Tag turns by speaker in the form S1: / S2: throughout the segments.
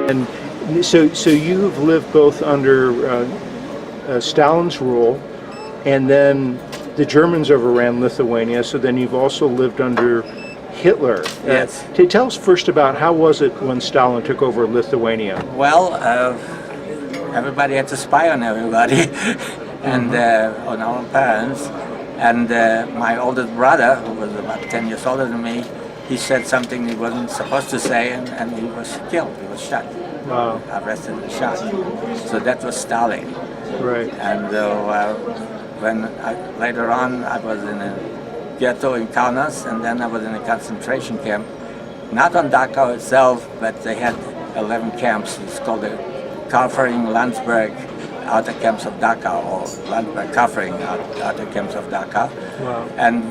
S1: And so you've lived both under Stalin's rule, and then the Germans overran Lithuania, so then you've also lived under Hitler.
S2: Yes.
S1: Tell us first about how was it when Stalin took over Lithuania?
S2: Well, everybody had to spy on everybody, and on our parents. And my oldest brother, who was about 10 years older than me, he said something he wasn't supposed to say, and he was killed. He was shot.
S1: Wow.
S2: Arrested and shot. So that was Stalin.
S1: Right.
S2: And later on, I was in a ghetto in Kaunas, and then I was in a concentration camp, not on Dachau itself, but they had 11 camps. It's called the Kaufering Landsberg outer camps of Dachau, or Landsberg Kaufering outer camps of Dachau.
S1: Wow.
S2: And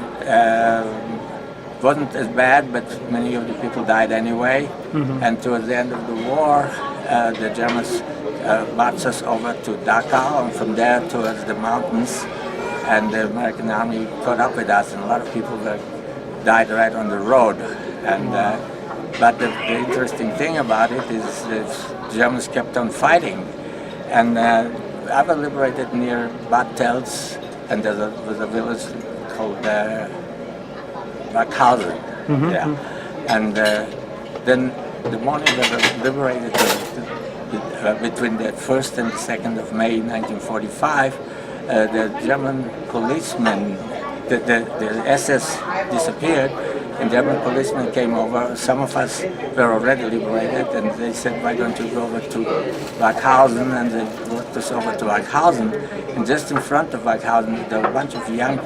S2: wasn't as bad, but many of the people died anyway.
S1: Mm-hmm.
S2: And towards the end of the war, the Germans marched us over to Dachau, and from there towards the mountains. And the American army caught up with us, and a lot of people died right on the road. And but the interesting thing about it is the Germans kept on fighting. And I was liberated near Bad Tels, and there was a village called Backhausen.
S1: Mm-hmm.
S2: Yeah. And then the morning we were liberated, between the 1st and the 2nd of May 1945, the German policemen, the SS disappeared, and German policemen came over. Some of us were already liberated, and they said, why don't you go over to Backhausen? And they brought us over to Backhausen. And just in front of Backhausen, there were a bunch of young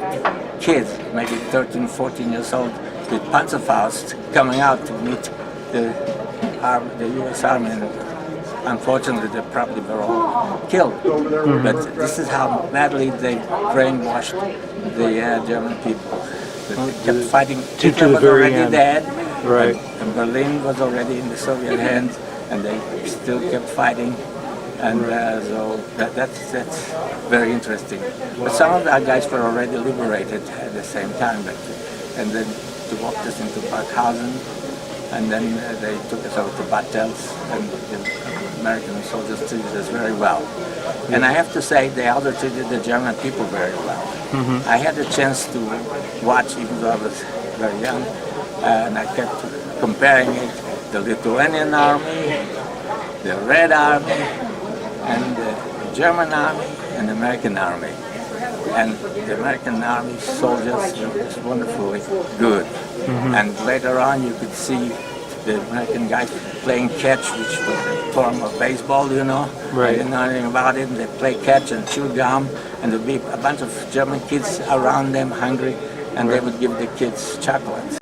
S2: kids, maybe 13, 14 years old, with Panzerfaust coming out to meet the U.S. Army. And unfortunately, they probably were all killed. Mm-hmm. But this is how badly they brainwashed the German people. They kept fighting. Hitler was already dead,
S1: right?
S2: And Berlin was already in the Soviet hands, and they still kept fighting. And so that's very interesting. But some of our guys were already liberated at the same time. And then they walked us into Backhausen, and then they took us over to Bad Tels, and the American soldiers treated us very well. And I have to say, they also treated the German people very well. Mm-hmm. I had a chance to watch, even though I was very young, and I kept comparing it, the Lithuanian army, the Red Army, and the German army, and the American army. And the American army soldiers were just wonderfully good. Mm-hmm. And later on, you could see the American guys playing catch, which was a form of baseball, you know.
S1: Right.
S2: I didn't know anything about it. They play catch and chew gum, and there'd be a bunch of German kids around them, hungry, and they would give the kids chocolates.